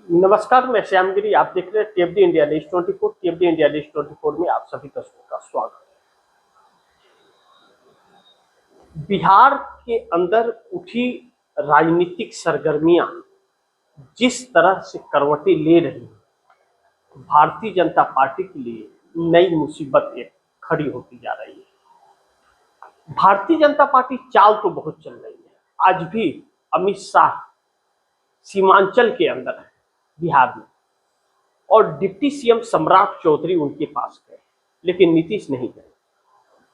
नमस्कार, मैं श्यामगिरी। आप देख रहे हैं टीएफडी इंडिया न्यूज 24। टीएफडी इंडिया न्यूज 24 में आप सभी दर्शकों का स्वागत है। बिहार के अंदर उठी राजनीतिक सरगर्मियां जिस तरह से करवटें ले रही हैं, भारतीय जनता पार्टी के लिए नई मुसीबत एक खड़ी होती जा रही है। भारतीय जनता पार्टी चाल तो बहुत चल रही है। आज भी अमित शाह सीमांचल के अंदर है, बिहार में, और डिप्टी सीएम सम्राट चौधरी उनके पास गए, लेकिन नीतीश नहीं गए।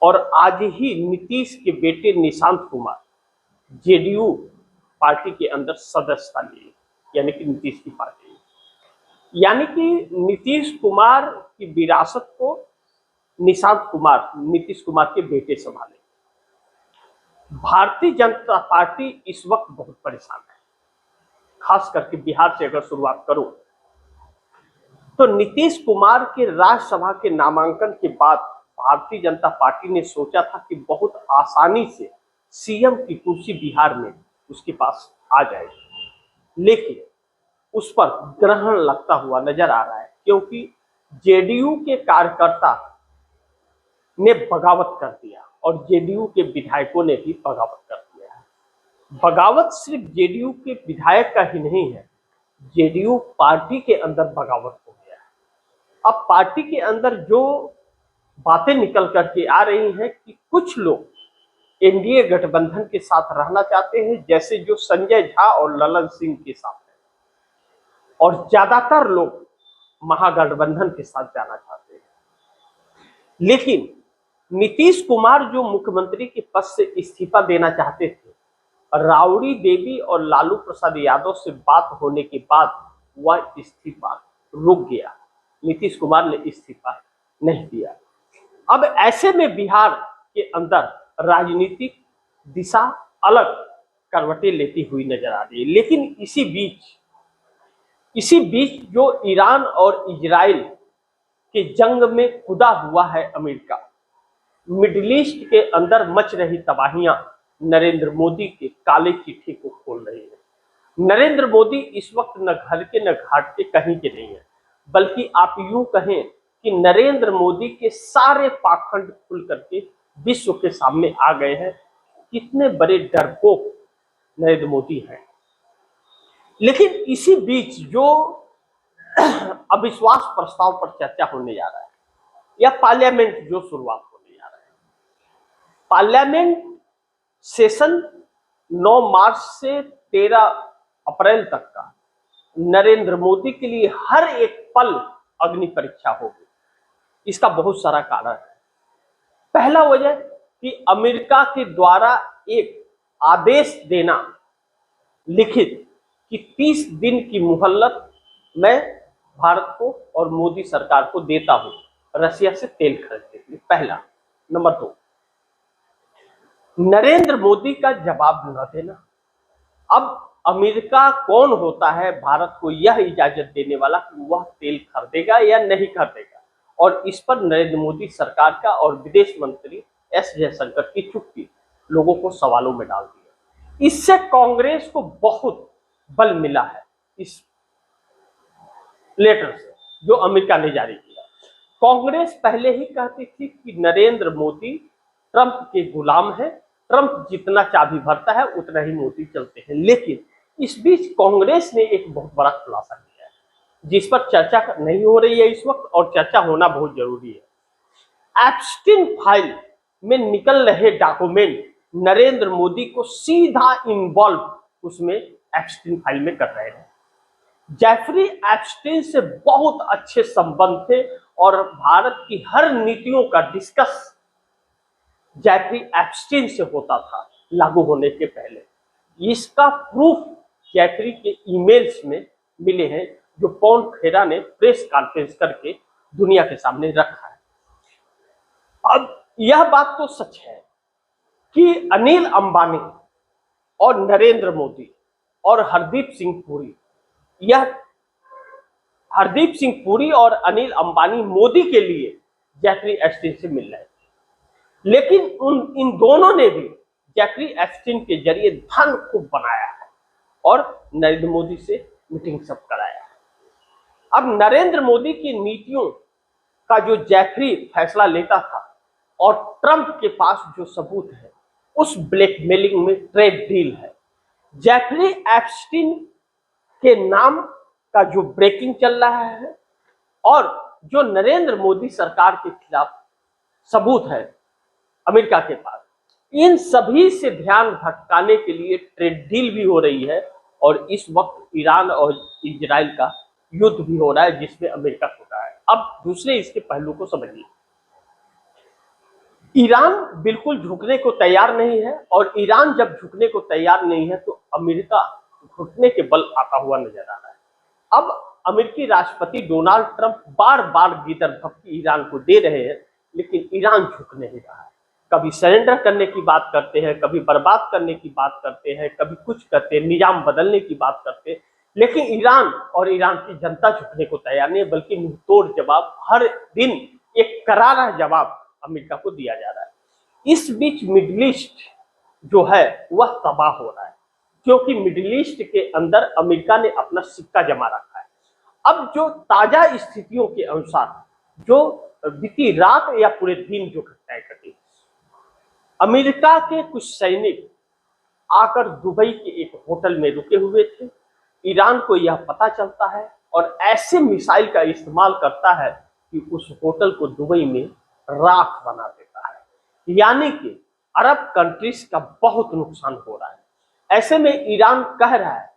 और आज ही नीतीश के बेटे निशांत कुमार जेडीयू पार्टी के अंदर सदस्यता लिए, यानी कि नीतीश की पार्टी, यानी कि नीतीश कुमार की विरासत को निशांत कुमार नीतीश कुमार के बेटे संभाले। भारतीय जनता पार्टी इस वक्त बहुत परेशान है। खास करके बिहार से अगर शुरुआत करूं तो नीतीश कुमार के राज्यसभा के नामांकन के बाद भारतीय जनता पार्टी ने सोचा था कि बहुत आसानी से सीएम की कुर्सी बिहार में उसके पास आ जाएगी, लेकिन उस पर ग्रहण लगता हुआ नजर आ रहा है, क्योंकि जेडीयू के कार्यकर्ता ने बगावत कर दिया और जेडीयू के विधायकों ने भी बगावत कर दिया है। बगावत सिर्फ जेडीयू के विधायक का ही नहीं है, जेडीयू पार्टी के अंदर बगावत हो गया है। अब पार्टी के अंदर जो बातें निकल करके आ रही हैं कि कुछ लोग एनडीए गठबंधन के साथ रहना चाहते हैं, जैसे जो संजय झा और ललन सिंह के साथ है, और ज्यादातर लोग महागठबंधन के साथ जाना चाहते हैं। लेकिन नीतीश कुमार जो मुख्यमंत्री के पद से इस्तीफा देना चाहते थे, राबड़ी देवी और लालू प्रसाद यादव से बात होने के बाद वह इस्तीफा रुक गया। नीतीश कुमार ने इस्तीफा नहीं दिया। अब ऐसे में बिहार के अंदर राजनीतिक दिशा अलग करवटें लेती हुई नजर आ रही है। लेकिन इसी बीच जो ईरान और इजराइल के जंग में कूदा हुआ है अमेरिका, मिडिल ईस्ट के अंदर मच रही तबाहियां नरेंद्र मोदी के काले चिट्ठी को खोल रही है। नरेंद्र मोदी इस वक्त न घर के न घाट के कहीं के नहीं है, बल्कि आप यूं कहें कि नरेंद्र मोदी के सारे पाखंड खुल करके विश्व के सामने आ गए हैं। कितने बड़े डरपोक नरेंद्र मोदी हैं। लेकिन इसी बीच जो अविश्वास प्रस्ताव पर चर्चा होने जा रहा है, या पार्लियामेंट जो शुरुआत होने जा रहा है, पार्लियामेंट सेशन 9 मार्च से 13 अप्रैल तक का नरेंद्र मोदी के लिए हर एक पल अग्नि परीक्षा होगी। इसका बहुत सारा कारण है। पहला वजह कि अमेरिका के द्वारा एक आदेश देना लिखित कि 30 दिन की मोहलत मैं भारत को और मोदी सरकार को देता हूं रसिया से तेल खरीदने के लिए। पहला। नंबर 2, नरेंद्र मोदी का जवाब न देना। अब अमेरिका कौन होता है भारत को यह इजाजत देने वाला कि वह तेल खरीदेगा या नहीं खरीदेगा, और इस पर नरेंद्र मोदी सरकार का और विदेश मंत्री एस जयशंकर की चुप्पी लोगों को सवालों में डाल दिया। इससे कांग्रेस को बहुत बल मिला है इस लेटर से जो अमेरिका ने जारी किया। कांग्रेस पहले ही कहती थी कि नरेंद्र मोदी ट्रंप के गुलाम है, ट्रंप जितना चाबी भरता है उतना ही मोदी चलते हैं। लेकिन इस बीच कांग्रेस ने एक बहुत बड़ा खुलासा किया है, जिस पर चर्चा नहीं हो रही है इस वक्त, और चर्चा होना बहुत जरूरी है। एप्स्टीन फाइल में निकल रहे डॉक्यूमेंट नरेंद्र मोदी को सीधा इन्वॉल्व उसमें एप्स्टीन फाइल में कर रहे हैं। जेफरी एप्स्टीन से बहुत अच्छे संबंध थे और भारत की हर नीतियों का डिस्कस जेफरी एप्स्टीन से होता था लागू होने के पहले। इसका प्रूफ जेफरी के ईमेल्स में मिले हैं, जो पवन खेरा ने प्रेस कॉन्फ्रेंस करके दुनिया के सामने रखा है। अब यह बात तो सच है कि अनिल अंबानी और नरेंद्र मोदी और हरदीप सिंह पुरी और अनिल अंबानी मोदी के लिए जेफरी एप्स्टीन से मिल रहे थे। लेकिन इन दोनों ने भी जेफरी एप्स्टीन के जरिए धन खूब बनाया है और नरेंद्र मोदी से मीटिंग सब कराया है। अब नरेंद्र मोदी की नीतियों का जो जैफरी फैसला लेता था और ट्रंप के पास जो सबूत है, उस ब्लैकमेलिंग में ट्रेड डील है। जैफरी एप्स्टीन के नाम का जो ब्रेकिंग चल रहा है और जो नरेंद्र मोदी सरकार के खिलाफ सबूत है अमेरिका के पास, इन सभी से ध्यान भटकाने के लिए ट्रेड डील भी हो रही है और इस वक्त ईरान और इजराइल का युद्ध भी हो रहा है जिसमें अमेरिका हो रहा है। अब दूसरे इसके पहलू को समझिए। ईरान बिल्कुल झुकने को तैयार नहीं है और ईरान जब झुकने को तैयार नहीं है तो अमेरिका घुटने के बल आता हुआ नजर आ रहा है। अब अमेरिकी राष्ट्रपति डोनाल्ड ट्रंप बार बार गिदर धमकी ईरान को दे रहे हैं, लेकिन ईरान झुक नहीं रहा है। कभी सरेंडर करने की बात करते हैं, कभी बर्बाद करने की बात करते हैं, कभी कुछ करते हैं, निजाम बदलने की बात करते हैं, लेकिन ईरान और ईरान की जनता झुकने को तैयार नहीं है, बल्कि मुंहतोड़ जवाब, हर दिन एक करारा जवाब अमेरिका को दिया जा रहा है। इस बीच मिडिल ईस्ट जो है वह तबाह हो रहा है, क्योंकि मिडिल ईस्ट के अंदर अमेरिका ने अपना सिक्का जमा रखा है। अब जो ताजा स्थितियों के अनुसार जो बीती रात या पूरे दिन जो घटनाएं घटी, अमेरिका के कुछ सैनिक आकर दुबई के एक होटल में रुके हुए थे। ईरान को यह पता चलता है और ऐसे मिसाइल का इस्तेमाल करता है कि उस होटल को दुबई में राख बना देता है। यानी कि अरब कंट्रीज का बहुत नुकसान हो रहा है। ऐसे में ईरान कह रहा है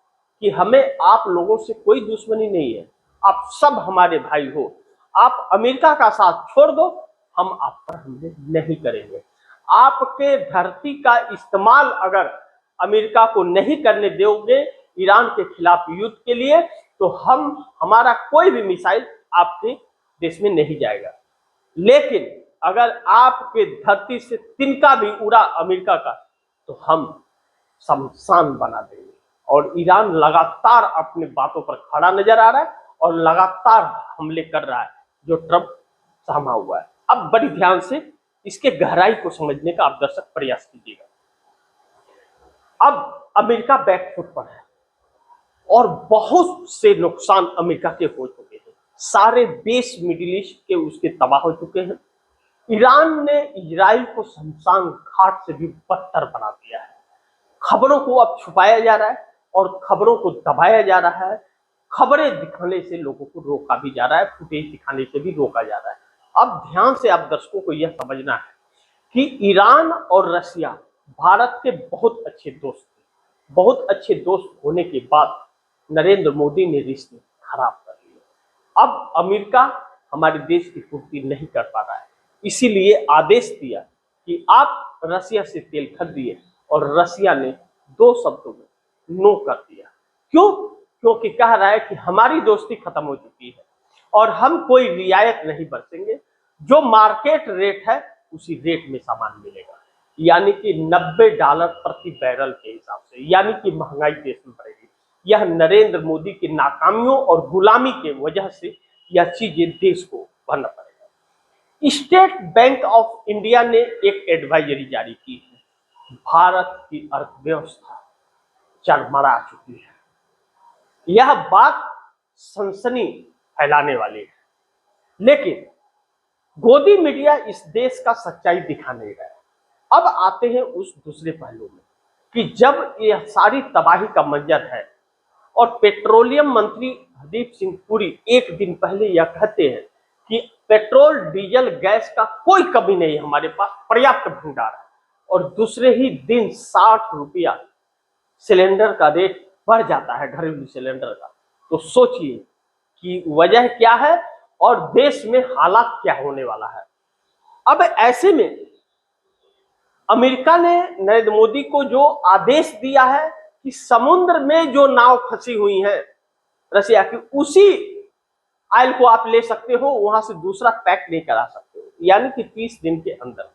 कि हमें आप लोगों से कोई दुश्मनी नहीं है, आप सब हमारे भाई हो, आप अमेरिका का साथ छोड़ दो, हम आप पर हमले नहीं करेंगे। आपके धरती का इस्तेमाल अगर अमेरिका को नहीं करने दोगे ईरान के खिलाफ युद्ध के लिए, तो हमारा कोई भी मिसाइल आपके देश में नहीं जाएगा। लेकिन अगर आपके धरती से तिनका भी उड़ा अमेरिका का, तो हम शमशान बना देंगे। और ईरान लगातार अपनी बातों पर खड़ा नजर आ रहा है और लगातार हमले कर रहा है, जो ट्रंप सहमा हुआ है। अब बड़ी ध्यान से इसके गहराई को समझने का आप दर्शक प्रयास कीजिएगा। अब अमेरिका बैकफुट पर है और बहुत से नुकसान अमेरिका के हो चुके हैं। सारे देश मिडिल ईस्ट के उसके तबाह हो चुके हैं। ईरान ने इजराइल को शमशान घाट से भी बदतर बना दिया है। खबरों को अब छुपाया जा रहा है और खबरों को दबाया जा रहा है। खबरें दिखाने से लोगों को रोका भी जा रहा है, फुटेज दिखाने से भी रोका जा रहा है। अब ध्यान से आप दर्शकों को यह समझना है कि ईरान और रशिया भारत के बहुत अच्छे दोस्त थे। बहुत अच्छे दोस्त होने के बाद नरेंद्र मोदी ने रिश्ते खराब कर लिए। अब अमेरिका हमारे देश की पूर्ति नहीं कर पा रहा है, इसीलिए आदेश दिया कि आप रशिया से तेल खरीदिए, और रशिया ने 2 शब्दों में नो कर दिया। क्यों? क्योंकि कह रहा है कि हमारी दोस्ती खत्म हो चुकी है और हम कोई रियायत नहीं बरतेंगे। जो मार्केट रेट है उसी रेट में सामान मिलेगा, यानी कि $90 प्रति बैरल के हिसाब से, यानी कि महंगाई देश में बढ़ेगी। यह नरेंद्र मोदी की नाकामियों और गुलामी के वजह से यह चीजें देश को भरना पड़ेगा। स्टेट बैंक ऑफ इंडिया ने एक एडवाइजरी जारी की है। भारत की अर्थव्यवस्था चरमरा चुकी है। यह बात सनसनी फैलाने वाली है, लेकिन गोदी मीडिया इस देश का सच्चाई दिखा नहीं रहा है। अब आते हैं उस दूसरे पहलू में कि जब यह सारी तबाही का मंजर है और पेट्रोलियम मंत्री हरदीप सिंह पुरी एक दिन पहले यह कहते हैं कि पेट्रोल, डीजल, गैस का कोई कमी नहीं, हमारे पास पर्याप्त भंडार है, और दूसरे ही दिन 60 रुपया सिलेंडर का रेट बढ़ जाता है, घरेलू सिलेंडर का। तो सोचिए कि वजह क्या है और देश में हालात क्या होने वाला है। अब ऐसे में अमेरिका ने नरेंद्र मोदी को जो आदेश दिया है कि समुद्र में जो नाव फंसी हुई है रशिया की, उसी ऑयल को आप ले सकते हो, वहां से दूसरा पैक नहीं करा सकते हो, यानी कि 30 दिन के अंदर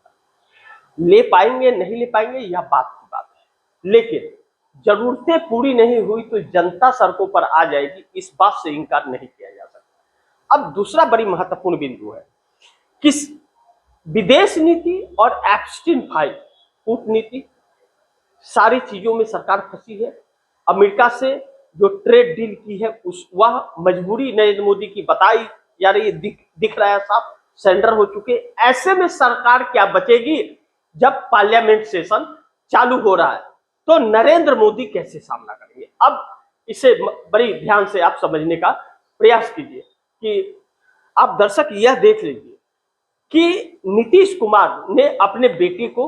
ले पाएंगे नहीं ले पाएंगे यह बात की बात है। लेकिन जरूरतें पूरी नहीं हुई तो जनता सड़कों पर आ जाएगी, इस बात से इनकार नहीं किया जा सकता। अब दूसरा बड़ी महत्वपूर्ण बिंदु है कि विदेश नीति और एप्स्टीन फाइल कूटनीति, सारी चीजों में सरकार फंसी है। अमेरिका से जो ट्रेड डील की है उस वह मजबूरी नरेंद्र मोदी की बताई जा रही है, दिख रहा है साफ, सरेंडर हो चुके। ऐसे में सरकार क्या बचेगी जब पार्लियामेंट सेशन चालू हो रहा है, तो नरेंद्र मोदी कैसे सामना करेंगे? अब इसे बड़ी ध्यान से आप समझने का प्रयास कीजिए कि आप दर्शक यह देख लीजिए कि नीतीश कुमार ने अपने बेटे को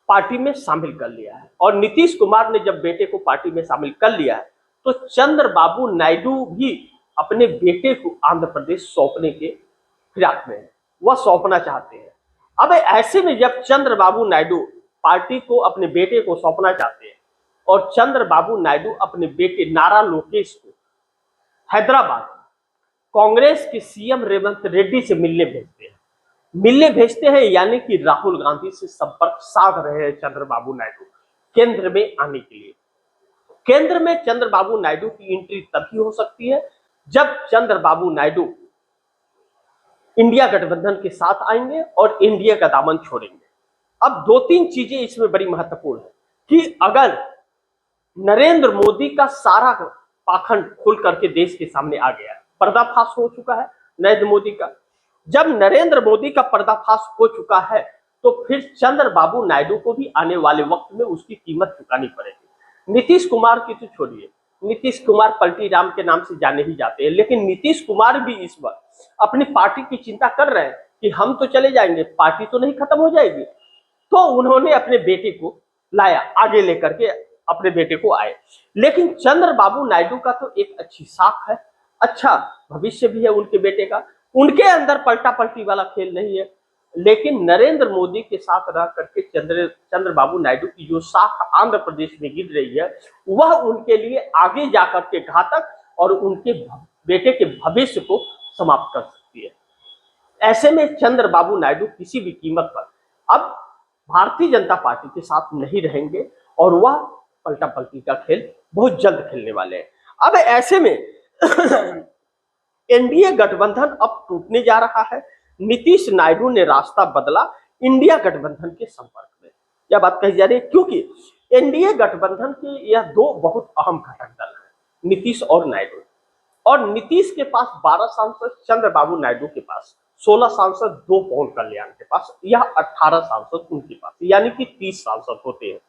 पार्टी में शामिल कर लिया है, और नीतीश कुमार ने जब बेटे को पार्टी में शामिल कर लिया है तो चंद्रबाबू नायडू भी अपने बेटे को आंध्र प्रदेश सौंपने के फिराक में है, वह सौंपना चाहते हैं। अब ऐसे में जब चंद्रबाबू नायडू पार्टी को अपने बेटे को सौंपना चाहते हैं और चंद्रबाबू नायडू अपने बेटे नारा लोकेश को हैदराबाद कांग्रेस के सीएम रेवंत रेड्डी से मिलने भेजते हैं, यानी कि राहुल गांधी से संपर्क साध रहे हैं चंद्रबाबू नायडू केंद्र में आने के लिए। केंद्र में चंद्रबाबू नायडू की एंट्री तभी हो सकती है जब चंद्रबाबू नायडू इंडिया गठबंधन के साथ आएंगे और इंडिया का दामन छोड़ेंगे। अब दो तीन चीजें इसमें बड़ी महत्वपूर्ण है कि अगर नरेंद्र मोदी का सारा पाखंड खुल करके देश के सामने आ गया है, पर्दाफाश हो चुका है नरेंद्र मोदी का, जब नरेंद्र मोदी का पर्दाफाश हो चुका है तो फिर चंद्रबाबू नायडू को भी आने वाले वक्त में उसकी कीमत चुकानी पड़ेगी। नीतीश कुमार की तो छोड़िए, नीतीश कुमार पलटी राम के नाम से जाने ही जाते हैं, लेकिन नीतीश कुमार भी इस वक्त अपनी पार्टी की चिंता कर रहे हैं कि हम तो चले जाएंगे, पार्टी तो नहीं खत्म हो जाएगी। तो उन्होंने अपने बेटे को लाया, आगे लेकर के अपने बेटे को आए। लेकिन चंद्रबाबू नायडू का तो एक अच्छी साख है, अच्छा भविष्य भी है उनके बेटे का, उनके अंदर पलटा पलटी वाला खेल नहीं है। लेकिन नरेंद्र मोदी के साथ रह करके चंद्रबाबू नायडू की जो साख आंध्र प्रदेश में गिर रही है, वह उनके लिए आगे जाकर के घातक और उनके बेटे के भविष्य को समाप्त कर सकती है। ऐसे में चंद्रबाबू नायडू किसी भी कीमत पर अब भारतीय जनता पार्टी के साथ नहीं रहेंगे और वह पलटा पलटी का खेल बहुत जल्द खेलने वाले हैं। अब ऐसे में एनडीए गठबंधन अब टूटने जा रहा है। नीतीश नायडू ने रास्ता बदला इंडिया गठबंधन के संपर्क में, यह बात कही जा रही है क्योंकि एनडीए गठबंधन के यह दो बहुत अहम घटक दल हैं, नीतीश और नायडू। और नीतीश के पास 12 सांसद, चंद्रबाबू नायडू के पास 16 सांसद, 2 पवन कल्याण के पास यह 18 सांसद उनके पास, यानी कि 30 सांसद होते हैं।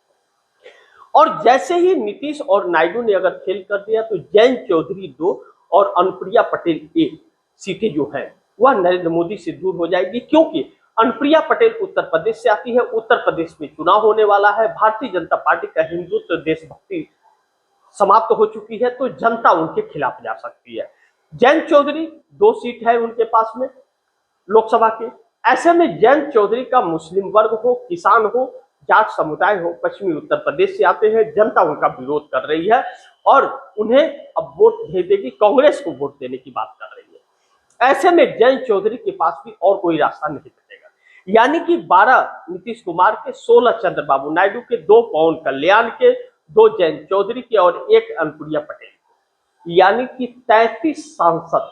और जैसे ही नीतीश और नायडू ने अगर खेल कर दिया तो जयंत चौधरी 2 और अनुप्रिया पटेल 1 सीटें जो है वह नरेंद्र मोदी से दूर हो जाएगी, क्योंकि अनुप्रिया पटेल उत्तर प्रदेश से आती है, उत्तर प्रदेश में चुनाव होने वाला है, भारतीय जनता पार्टी का हिंदुत्व देशभक्ति समाप्त हो चुकी है, तो जनता उनके खिलाफ जा सकती है। जयंत चौधरी 2 सीट है उनके पास में लोकसभा के, ऐसे में जयंत चौधरी का मुस्लिम वर्ग हो, किसान हो, जाट समुदाय हो, पश्चिमी उत्तर प्रदेश से आते हैं, जनता उनका विरोध कर रही है और उन्हें अब वोट भेजेगी, कांग्रेस को वोट देने की बात कर रही है। ऐसे में जयंत चौधरी के पास भी और कोई रास्ता नहीं बचेगा, यानी कि 12 नीतीश कुमार के, 16 चंद्रबाबू नायडू के, 2 पवन कल्याण के, 2 जयंत चौधरी के और 1 अनुप्रिया पटेल के, यानी कि 33 सांसद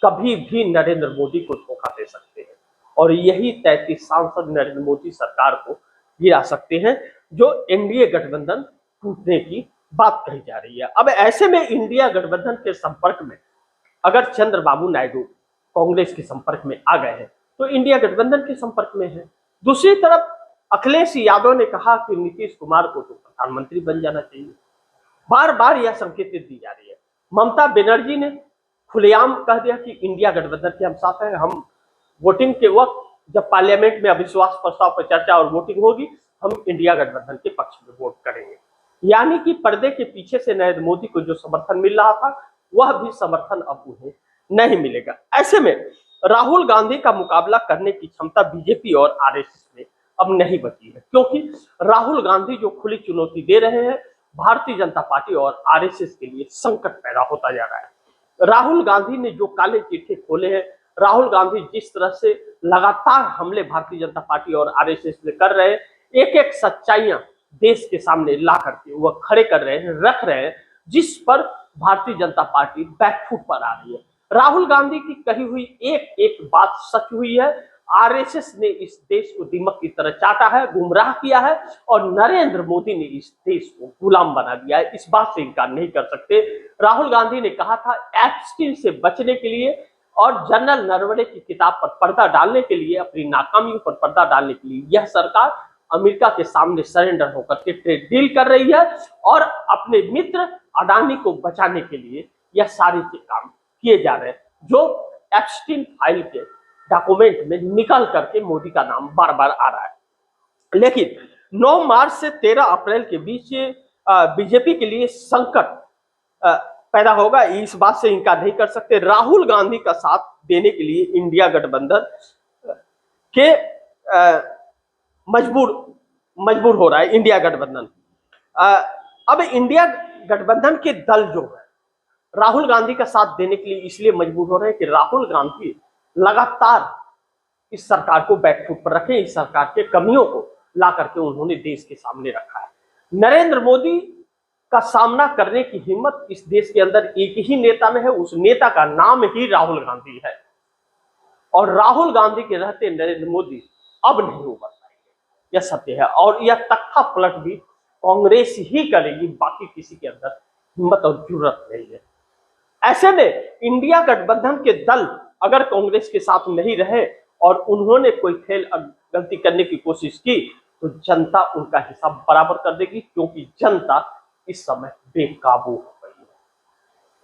कभी भी नरेंद्र मोदी को धोखा दे सकते हैं और यही 33 सांसद नरेंद्र मोदी सरकार को गिरा सकते हैं, जो एनडीए गठबंधन टूटने की बात कही जा रही है। अब ऐसे में इंडिया गठबंधन के संपर्क में अगर चंद्रबाबू नायडू कांग्रेस के संपर्क में आ गए हैं तो इंडिया गठबंधन के संपर्क में है। दूसरी तरफ अखिलेश यादव ने कहा कि नीतीश कुमार को तो प्रधानमंत्री बन जाना चाहिए, बार बार यह संकेत दी जा रही है। ममता बनर्जी ने खुलेआम कह दिया कि इंडिया गठबंधन के हम साथ हैं, हम वोटिंग के वक्त जब पार्लियामेंट में अविश्वास प्रस्ताव पर चर्चा और वोटिंग होगी हम इंडिया गठबंधन के पक्ष में वोट करेंगे। यानी कि पर्दे के पीछे से नरेंद्र मोदी को जो समर्थन मिल रहा था वह भी समर्थन अब उन्हें नहीं मिलेगा। ऐसे में राहुल गांधी का मुकाबला करने की क्षमता बीजेपी और आरएसएस में अब नहीं बची है, क्योंकि राहुल गांधी जो खुली चुनौती दे रहे हैं भारतीय जनता पार्टी और आरएसएस के लिए संकट पैदा होता जा रहा है। राहुल गांधी ने जो काले चिट्ठे खोले हैं, राहुल गांधी जिस तरह से लगातार हमले भारतीय जनता पार्टी और आरएसएस में कर रहे हैं, एक एक सच्चाइयां देश के सामने ला करके वह खड़े कर रहे हैं, रख रहे हैं, जिस पर भारतीय जनता पार्टी बैकफुट पर आ रही है। राहुल गांधी की कही हुई एक एक बात सच हुई है। आरएसएस ने इस देश को दीमक की तरह चाटा है, गुमराह किया है, और नरेंद्र मोदी ने इस देश को गुलाम बना दिया है। इस बात से इनकार नहीं कर सकते। राहुल गांधी ने कहा था एप्स्टीन से बचने के लिए और जनरल नरवणे की किताब पर पर्दा डालने के लिए, अपनी नाकामियों पर पर्दा डालने के लिए यह सरकार अमेरिका के सामने सरेंडर होकर के ट्रेड डील कर रही है और अपने मित्र अडानी को बचाने के लिए यह सारे काम किए जा रहे हैं, जो एप्स्टीन फाइल के डॉक्यूमेंट में निकल करके मोदी का नाम बार बार आ रहा है। लेकिन 9 मार्च से 13 अप्रैल के बीच बीजेपी के लिए संकट पैदा होगा, इस बात से इनकार नहीं कर सकते। राहुल गांधी का साथ देने के लिए इंडिया गठबंधन के मजबूर हो रहा है इंडिया गठबंधन। अब इंडिया गठबंधन के दल जो है राहुल गांधी का साथ देने के लिए इसलिए मजबूर हो रहे हैं कि राहुल गांधी लगातार इस सरकार को बैकफुट पर रखे, इस सरकार के कमियों को ला करके उन्होंने देश के सामने रखा है। नरेंद्र मोदी का सामना करने की हिम्मत इस देश के अंदर एक ही नेता में है, उस नेता का नाम ही राहुल गांधी है, और राहुल गांधी के रहते नरेंद्र मोदी अब नहीं उबर पाएंगे, यह सत्य है। और यह तख्ता पलट भी कांग्रेस ही करेगी, बाकी किसी के अंदर हिम्मत और जरूरत नहीं है। ऐसे में इंडिया गठबंधन के दल अगर कांग्रेस के साथ नहीं रहे और उन्होंने कोई गलती करने की कोशिश की तो जनता उनका हिसाब बराबर कर देगी, क्योंकि जनता इस समय बेकाबू हो गई है।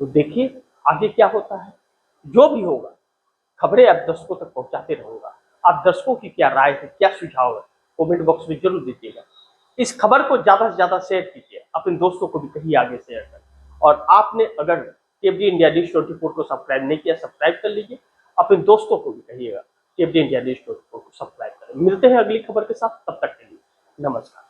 तो देखिए आगे क्या होता है। जो भी होगा खबरें आप दर्शकों तक पहुंचाते रहूंगा। आप दर्शकों की क्या राय है, क्या सुझाव है, कमेंट बॉक्स में जरूर दीजिएगा। इस खबर को ज्यादा से ज्यादा शेयर कीजिए, अपने दोस्तों को भी कहिए आगे शेयर करें। और आपने अगर केबजी इंडिया न्यूज 24 को सब्सक्राइब नहीं किया, सब्सक्राइब कर लीजिए। अपने दोस्तों को भी कहिएगा केबजी इंडिया न्यूज 24 को सब्सक्राइब करें। मिलते हैं अगली खबर के साथ, तब तक के लिए नमस्कार।